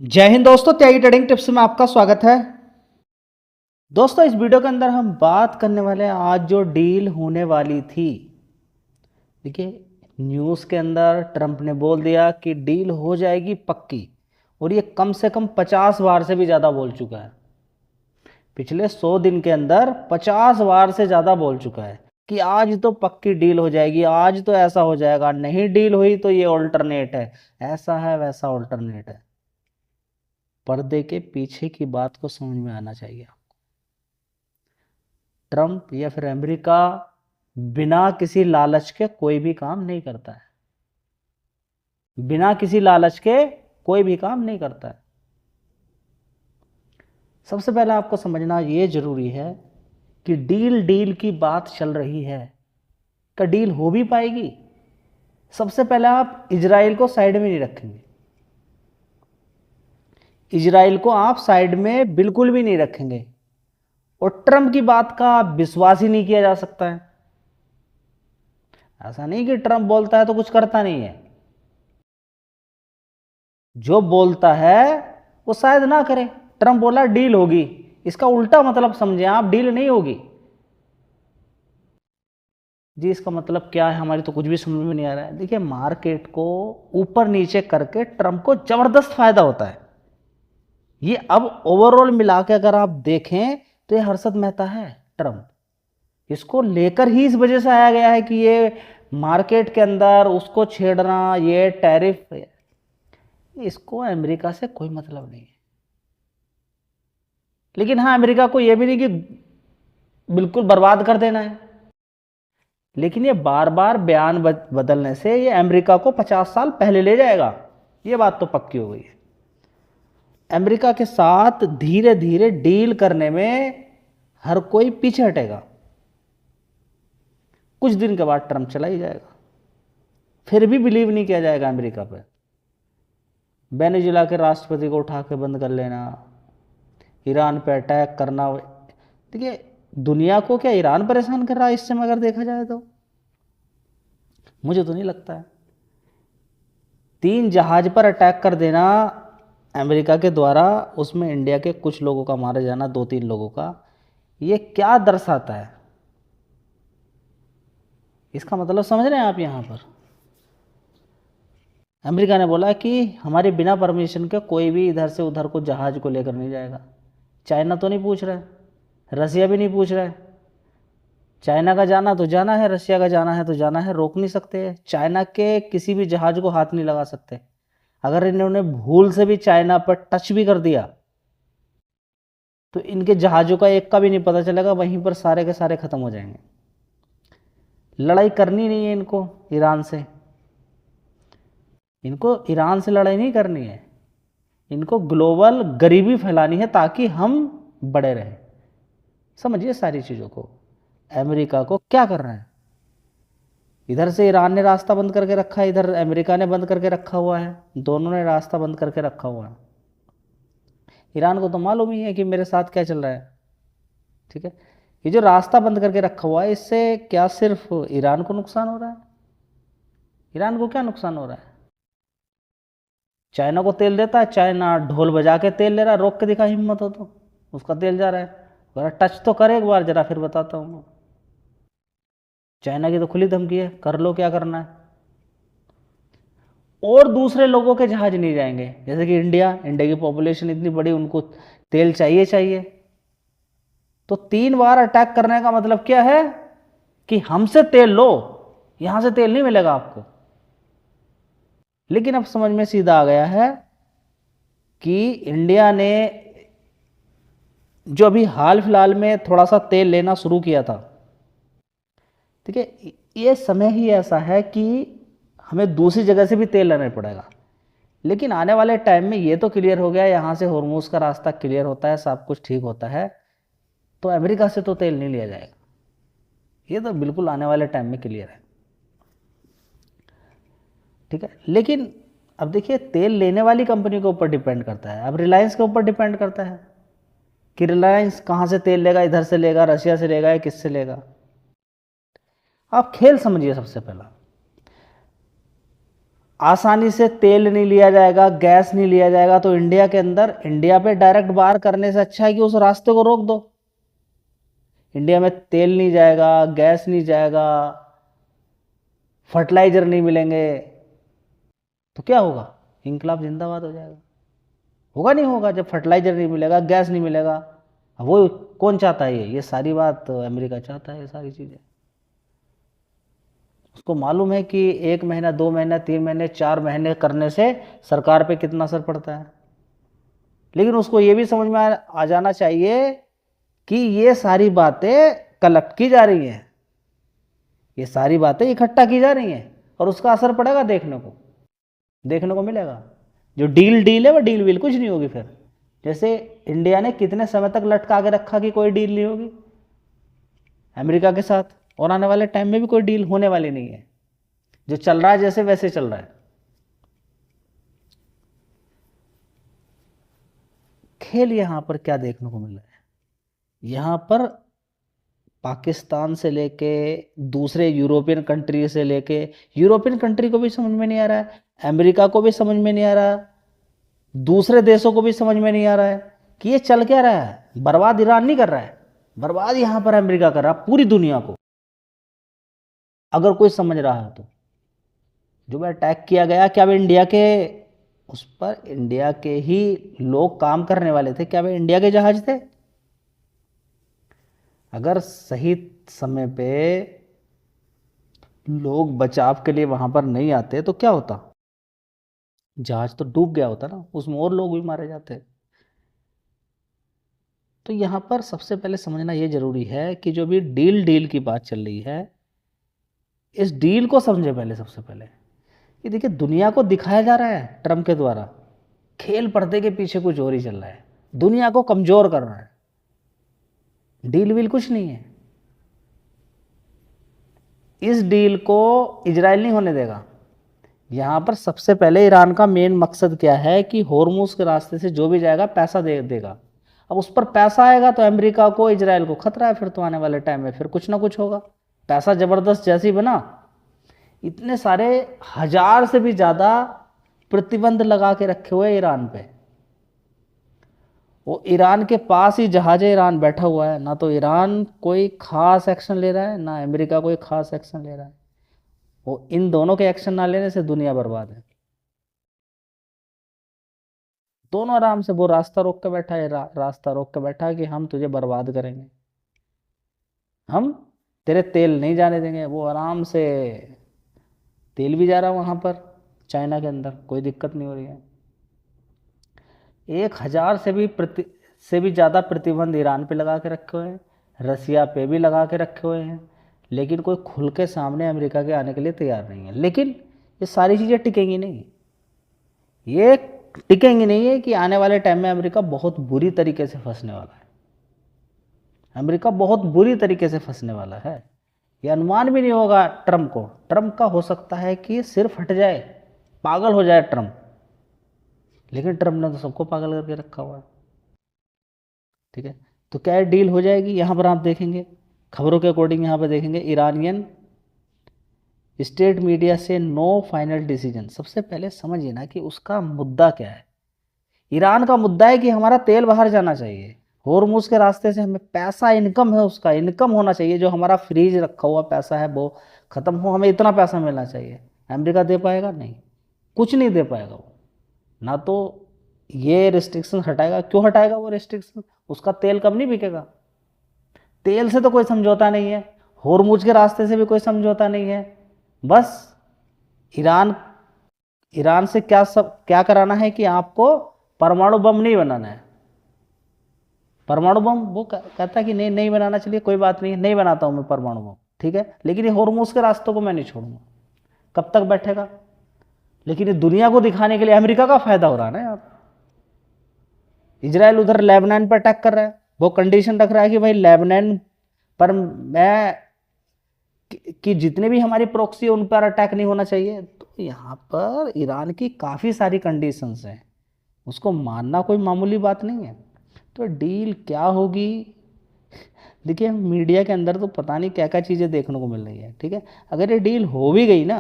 जय हिंद दोस्तों, त्यागी trading tips में आपका स्वागत है। दोस्तों, इस वीडियो के अंदर हम बात करने वाले हैं आज जो डील होने वाली थी। देखिए, न्यूज़ के अंदर ट्रंप ने बोल दिया कि डील हो जाएगी पक्की, और ये कम से कम 50 बार से भी ज़्यादा बोल चुका है। पिछले 100 दिन के अंदर 50 बार से ज़्यादा बोल चुका है कि आज तो पक्की डील हो जाएगी, आज तो ऐसा हो जाएगा, नहीं डील हुई तो ये ऑल्टरनेट है, ऐसा है वैसा ऑल्टरनेट है। पर्दे के पीछे की बात को समझ में आना चाहिए। ट्रंप या फिर अमेरिका बिना किसी लालच के कोई भी काम नहीं करता है। बिना किसी लालच के कोई भी काम नहीं करता है। सबसे पहले आपको समझना ये जरूरी है कि डील डील की बात चल रही है, क्या डील हो भी पाएगी? सबसे पहले आप इजराइल को साइड में नहीं रखेंगे। इजराइल को आप साइड में बिल्कुल भी नहीं रखेंगे, और ट्रंप की बात का विश्वास ही नहीं किया जा सकता है। ऐसा नहीं कि ट्रंप बोलता है तो कुछ करता नहीं है। जो बोलता है वो शायद ना करे। ट्रंप बोला डील होगी, इसका उल्टा मतलब समझे आप, डील नहीं होगी। जी, इसका मतलब क्या है हमारी तो कुछ भी समझ में नहीं आ रहा है। देखिए, मार्केट को ऊपर नीचे करके ट्रंप को जबरदस्त फायदा होता है। ये अब ओवरऑल मिला के अगर आप देखें तो ये हर्षद मेहता है। ट्रंप इसको लेकर ही इस वजह से आया गया है कि ये मार्केट के अंदर उसको छेड़ना, ये टैरिफ, इसको अमेरिका से कोई मतलब नहीं है। लेकिन हाँ, अमेरिका को यह भी नहीं कि बिल्कुल बर्बाद कर देना है। लेकिन ये बार बार बयान बदलने से ये अमेरिका को 50 साल पहले ले जाएगा, ये बात तो पक्की हो गई है। अमेरिका के साथ धीरे धीरे डील करने में हर कोई पीछे हटेगा। कुछ दिन के बाद ट्रंप चला ही जाएगा, फिर भी बिलीव नहीं किया जाएगा अमेरिका पर। वेनेजुएला के राष्ट्रपति को उठा के बंद कर लेना, ईरान पे अटैक करना। देखिए, दुनिया को क्या ईरान परेशान कर रहा है इस समय अगर देखा जाए तो? मुझे तो नहीं लगता है। 3 जहाज पर अटैक कर देना अमेरिका के द्वारा, उसमें इंडिया के कुछ लोगों का मारे जाना, 2-3 लोगों का, ये क्या दर्शाता है? इसका मतलब समझ रहे हैं आप? यहाँ पर अमेरिका ने बोला कि हमारे बिना परमिशन के कोई भी इधर से उधर को जहाज को लेकर नहीं जाएगा। चाइना तो नहीं पूछ रहा है, रसिया भी नहीं पूछ रहा है। चाइना का जाना तो जाना है, रसिया का जाना है तो जाना है, रोक नहीं सकते। चाइना के किसी भी जहाज को हाथ नहीं लगा सकते। अगर इन्होंने भूल से भी चाइना पर टच भी कर दिया तो इनके जहाज़ों का एक का भी नहीं पता चलेगा, वहीं पर सारे के सारे ख़त्म हो जाएंगे। लड़ाई करनी नहीं है इनको ईरान से। इनको ईरान से लड़ाई नहीं करनी है, इनको ग्लोबल गरीबी फैलानी है ताकि हम बड़े रहें। समझिए सारी चीज़ों को। अमेरिका को क्या कर रहे हैं? इधर से ईरान ने रास्ता बंद करके रखा है, इधर अमेरिका ने बंद करके रखा हुआ है, दोनों ने रास्ता बंद करके रखा हुआ है। ईरान को तो मालूम ही है कि मेरे साथ क्या चल रहा है। ठीक है, ये जो रास्ता बंद करके रखा हुआ है, इससे क्या सिर्फ ईरान को नुकसान हो रहा है? ईरान को क्या नुकसान हो रहा है? चाइना को तेल देता है, चाइना ढोल बजा के तेल ले रहा है, रोक के दिखा हिम्मत हो तो, उसका तेल जा रहा है। जरा टच तो करे एक बार, जरा फिर बताता हूँ। चाइना की तो खुली धमकी है, कर लो क्या करना है। और दूसरे लोगों के जहाज नहीं जाएंगे, जैसे कि इंडिया की पॉपुलेशन इतनी बड़ी, उनको तेल चाहिए चाहिए। तो 3 बार अटैक करने का मतलब क्या है कि हमसे तेल लो, यहां से तेल नहीं मिलेगा आपको। लेकिन अब समझ में सीधा आ गया है कि इंडिया ने जो अभी हाल फिलहाल में थोड़ा सा तेल लेना शुरू किया था, ठीक है, ये समय ही ऐसा है कि हमें दूसरी जगह से भी तेल लेना पड़ेगा। लेकिन आने वाले टाइम में ये तो क्लियर हो गया, यहाँ से होर्मुज का रास्ता क्लियर होता है, सब कुछ ठीक होता है, तो अमेरिका से तो तेल नहीं लिया जाएगा। ये तो बिल्कुल आने वाले टाइम में क्लियर है। ठीक है, लेकिन अब देखिए, तेल लेने वाली कंपनी के ऊपर डिपेंड करता है। अब रिलायंस के ऊपर डिपेंड करता है कि रिलायंस कहाँ से तेल लेगा, इधर से लेगा, रशिया से लेगा या किससे लेगा। आप खेल समझिए। सबसे पहला आसानी से तेल नहीं लिया जाएगा, गैस नहीं लिया जाएगा, तो इंडिया के अंदर, इंडिया पे डायरेक्ट बाहर करने से अच्छा है कि उस रास्ते को रोक दो। इंडिया में तेल नहीं जाएगा, गैस नहीं जाएगा, फर्टिलाइजर नहीं मिलेंगे, तो क्या होगा? इंकलाब जिंदाबाद हो जाएगा। होगा नहीं होगा? जब फर्टिलाइजर नहीं मिलेगा, गैस नहीं मिलेगा, वो कौन चाहता है? ये सारी बात अमेरिका चाहता है, ये सारी चीज़ें। उसको मालूम है कि 1 महीना, 2 महीना, 3 महीने, 4 महीने करने से सरकार पे कितना असर पड़ता है। लेकिन उसको ये भी समझ में आ जाना चाहिए कि ये सारी बातें कलेक्ट की जा रही हैं, ये सारी बातें इकट्ठा की जा रही हैं, और उसका असर पड़ेगा, देखने को मिलेगा। जो डील है वो डील विल कुछ नहीं होगी फिर। जैसे इंडिया ने कितने समय तक लटका के रखा कि कोई डील नहीं होगी अमेरिका के साथ, और आने वाले टाइम में भी कोई डील होने वाली नहीं है। जो चल रहा है जैसे वैसे चल रहा है। खेल यहां पर क्या देखने को मिल रहा है? यहां पर पाकिस्तान से लेके दूसरे यूरोपियन कंट्री से लेके, यूरोपियन कंट्री को भी समझ में नहीं आ रहा है, अमेरिका को भी समझ में नहीं आ रहा, दूसरे देशों को भी समझ में नहीं आ रहा है कि ये चल क्या रहा है। बर्बाद ईरान नहीं कर रहा है, बर्बाद यहां पर अमेरिका कर रहा है पूरी दुनिया को। अगर कोई समझ रहा है तो जो भी अटैक किया गया, क्या वे इंडिया के, उस पर इंडिया के ही लोग काम करने वाले थे? क्या वे इंडिया के जहाज थे? अगर सही समय पे लोग बचाव के लिए वहां पर नहीं आते तो क्या होता? जहाज तो डूब गया होता ना, उसमें और लोग भी मारे जाते। तो यहां पर सबसे पहले समझना यह जरूरी है कि जो भी डील की बात चल रही है, इस डील को समझे पहले। सबसे पहले ये देखिए, दुनिया को दिखाया जा रहा है ट्रम्प के द्वारा, खेल पर्दे के पीछे कुछ और ही चल रहा है, दुनिया को कमजोर कर रहा है। डील विल कुछ नहीं है। इस डील को इजराइल नहीं होने देगा। यहां पर सबसे पहले ईरान का मेन मकसद क्या है कि होर्मुज के रास्ते से जो भी जाएगा पैसा देगा। अब उस पर पैसा आएगा तो अमेरिका को, इजराइल को खतरा है। फिर तो आने वाले टाइम में फिर कुछ ना कुछ होगा। पैसा जबरदस्त जैसे ही बना, इतने सारे 1000 से भी ज़्यादा प्रतिबंध लगा के रखे हुए ईरान पे। वो ईरान के पास ही जहाज ईरान बैठा हुआ है। ना तो ईरान कोई खास एक्शन ले रहा है, ना अमेरिका कोई खास एक्शन ले रहा है। वो इन दोनों के एक्शन ना लेने से दुनिया बर्बाद है। दोनों आराम से, वो रास्ता रोक के बैठा है, रास्ता रोक के बैठा है कि हम तुझे बर्बाद करेंगे, हम तेरे तेल नहीं जाने देंगे। वो आराम से तेल भी जा रहा है वहाँ पर चाइना के अंदर, कोई दिक्कत नहीं हो रही है। 1000 से भी ज़्यादा प्रतिबंध ईरान पे लगा के रखे हुए हैं, रसिया पे भी लगा के रखे हुए हैं, लेकिन कोई खुल के सामने अमेरिका के आने के लिए तैयार नहीं है। लेकिन ये सारी चीज़ें टिकेंगी नहीं, ये टिकेंगी नहीं है कि आने वाले टाइम में अमेरिका बहुत बुरी तरीके से फंसने वाला है। अमेरिका बहुत बुरी तरीके से फंसने वाला है। ये अनुमान भी नहीं होगा ट्रम्प को। ट्रम्प का हो सकता है कि सिर फट जाए, पागल हो जाए ट्रम्प, लेकिन ट्रम्प ने तो सबको पागल करके रखा हुआ है। ठीक है, तो क्या डील हो जाएगी? यहाँ पर आप देखेंगे, खबरों के अकॉर्डिंग यहाँ पर देखेंगे, ईरानियन स्टेट मीडिया से नो फाइनल डिसीजन। सबसे पहले समझिए ना कि उसका मुद्दा क्या है। ईरान का मुद्दा है कि हमारा तेल बाहर जाना चाहिए, होर्मुज के रास्ते से हमें पैसा, इनकम है, उसका इनकम होना चाहिए। जो हमारा फ्रीज रखा हुआ पैसा है वो ख़त्म हो, हमें इतना पैसा मिलना चाहिए। अमेरिका दे पाएगा? नहीं, कुछ नहीं दे पाएगा वो। ना तो ये रिस्ट्रिक्शन हटाएगा। क्यों हटाएगा वो रिस्ट्रिक्शन? उसका तेल कब नहीं बिकेगा। तेल से तो कोई समझौता नहीं है, होर्मुज के रास्ते से भी कोई समझौता नहीं है। बस ईरान से क्या कराना है कि आपको परमाणु बम नहीं बनाना है। परमाणु बम वो कहता है कि नहीं बनाना, चलिए कोई बात नहीं, नहीं बनाता हूं मैं परमाणु बम, ठीक है, लेकिन ये होर्मुज के रास्तों को मैं नहीं छोड़ूंगा। कब तक बैठेगा? लेकिन ये दुनिया को दिखाने के लिए अमेरिका का फायदा हो रहा है ना यार। इजराइल उधर लेबनान पर अटैक कर रहा है, वो कंडीशन रख रहा है कि भाई लेबनान पर मैं कि जितने भी हमारी प्रॉक्सी है उन पर अटैक नहीं होना चाहिए। तो यहाँ पर ईरान की काफ़ी सारी कंडीशंस हैं, उसको मानना कोई मामूली बात नहीं है। तो डील क्या होगी? देखिए, मीडिया के अंदर तो पता नहीं क्या क्या चीज़ें देखने को मिल रही है। ठीक है, अगर ये डील हो भी गई ना,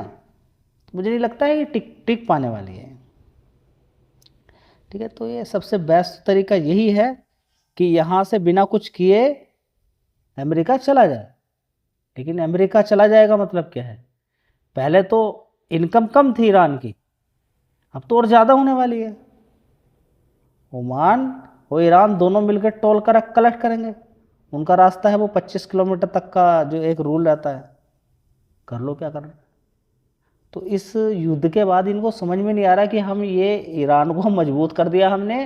मुझे नहीं लगता है कि टिक पाने वाली है। ठीक है, तो ये सबसे बेस्ट तरीका यही है कि यहाँ से बिना कुछ किए अमेरिका चला जाए। लेकिन अमेरिका चला जाएगा मतलब क्या है, पहले तो इनकम कम थी ईरान की, अब तो और ज़्यादा होने वाली है। ओमान और ईरान दोनों मिलकर टोल कर कलेक्ट करेंगे। उनका रास्ता है वो 25 किलोमीटर तक का जो एक रूल रहता है, कर लो क्या करना। तो इस युद्ध के बाद इनको समझ में नहीं आ रहा कि हम ये ईरान को मजबूत कर दिया हमने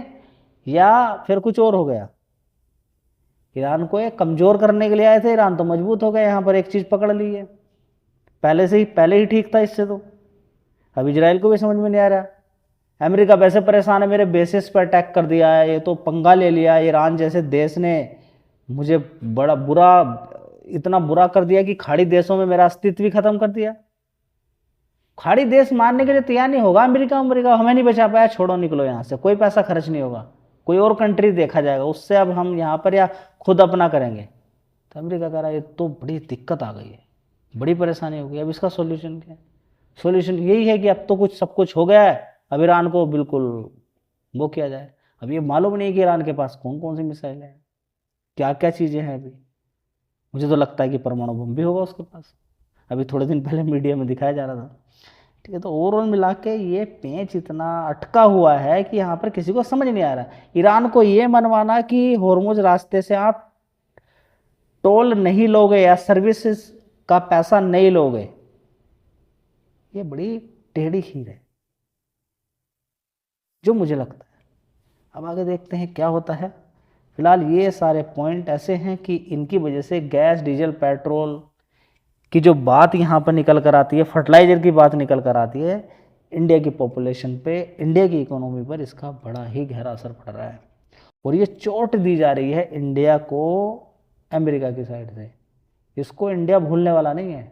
या फिर कुछ और हो गया। ईरान को एक कमज़ोर करने के लिए आए थे, ईरान तो मजबूत हो गया, यहाँ पर एक चीज़ पकड़ ली है। पहले ही ठीक था इससे। तो अब इजराइल को भी समझ में नहीं आ रहा। अमेरिका वैसे परेशान है, मेरे बेसिस पर अटैक कर दिया है, ये तो पंगा ले लिया ईरान जैसे देश ने, मुझे बड़ा बुरा, इतना बुरा कर दिया कि खाड़ी देशों में मेरा अस्तित्व भी खत्म कर दिया। खाड़ी देश मारने के लिए तैयार नहीं होगा अमेरिका, हमें नहीं बचा पाया, छोड़ो निकलो यहाँ से, कोई पैसा खर्च नहीं होगा, कोई और कंट्री देखा जाएगा उससे, अब हम यहाँ पर या खुद अपना करेंगे। तो अमेरिका कह रहा है ये तो बड़ी दिक्कत आ गई है, बड़ी परेशानी हो गई, अब इसका सोल्यूशन क्या है? सोल्यूशन यही है कि अब तो कुछ सब कुछ हो गया है, अब ईरान को बिल्कुल वो किया जाए। अब ये मालूम नहीं कि ईरान के पास कौन कौन सी मिसाइलें हैं, क्या क्या चीज़ें हैं। अभी मुझे तो लगता है कि परमाणु बम भी होगा उसके पास, अभी थोड़े दिन पहले मीडिया में दिखाया जा रहा था। ठीक है, तो ओवरऑल मिला के ये पेंच इतना अटका हुआ है कि यहाँ पर किसी को समझ नहीं आ रहा। ईरान को ये मनवाना कि होर्मुज रास्ते से आप टोल नहीं लोगे या सर्विसेज का पैसा नहीं लोगे, ये बड़ी टेढ़ी खीर है जो मुझे लगता है। अब आगे देखते हैं क्या होता है। फिलहाल ये सारे पॉइंट ऐसे हैं कि इनकी वजह से गैस डीजल पेट्रोल की जो बात यहाँ पर निकल कर आती है, फर्टिलाइजर की बात निकल कर आती है, इंडिया की पॉपुलेशन पे, इंडिया की इकोनॉमी पर इसका बड़ा ही गहरा असर पड़ रहा है। और ये चोट दी जा रही है इंडिया को अमेरिका की साइड से। इसको इंडिया भूलने वाला नहीं है।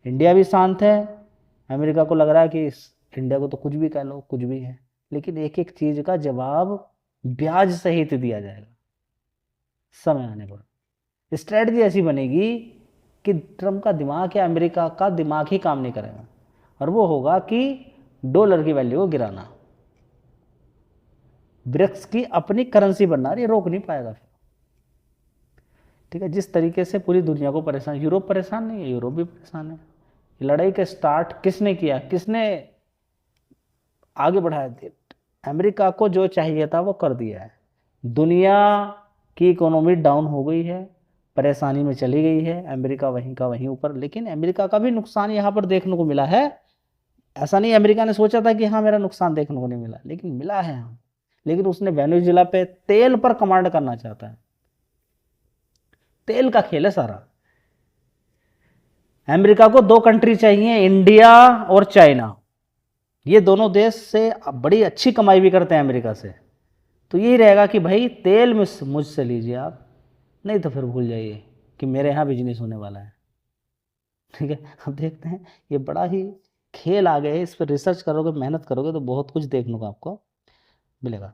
इंडिया भी शांत है, अमेरिका को लग रहा है कि इंडिया को तो कुछ भी कह लो, कुछ भी है, लेकिन एक एक चीज़ का जवाब ब्याज सहित दिया जाएगा समय आने पर। स्ट्रेटजी ऐसी बनेगी कि ट्रम्प का दिमाग या अमेरिका का दिमाग ही काम नहीं करेगा, और वो होगा कि डॉलर की वैल्यू को गिराना, ब्रिक्स की अपनी करेंसी बनना, ये रोक नहीं पाएगा फिर। ठीक है, जिस तरीके से पूरी दुनिया को परेशान, यूरोप परेशान नहीं है, यूरोप भी परेशान है। लड़ाई का स्टार्ट किसने किया, किसने आगे बढ़ाया? अमेरिका को जो चाहिए था वो कर दिया है। दुनिया की इकोनॉमी डाउन हो गई है, परेशानी में चली गई है, अमेरिका वहीं का वहीं ऊपर। लेकिन अमेरिका का भी नुकसान यहाँ पर देखने को मिला है। ऐसा नहीं अमेरिका ने सोचा था कि हाँ मेरा नुकसान देखने को नहीं मिला, लेकिन मिला है हाँ। लेकिन उसने वेनेजुएला पे तेल पर कमांड करना चाहता है, तेल का खेल है सारा। अमेरिका को दो कंट्री चाहिए, इंडिया और चाइना। ये दोनों देश से बड़ी अच्छी कमाई भी करते हैं अमेरिका से। तो यही रहेगा कि भाई तेल मुझसे लीजिए आप, नहीं तो फिर भूल जाइए कि मेरे यहाँ बिजनेस होने वाला है। ठीक है, अब देखते हैं, ये बड़ा ही खेल आ गए, इस पर रिसर्च करोगे, मेहनत करोगे तो बहुत कुछ देखने को आपको मिलेगा।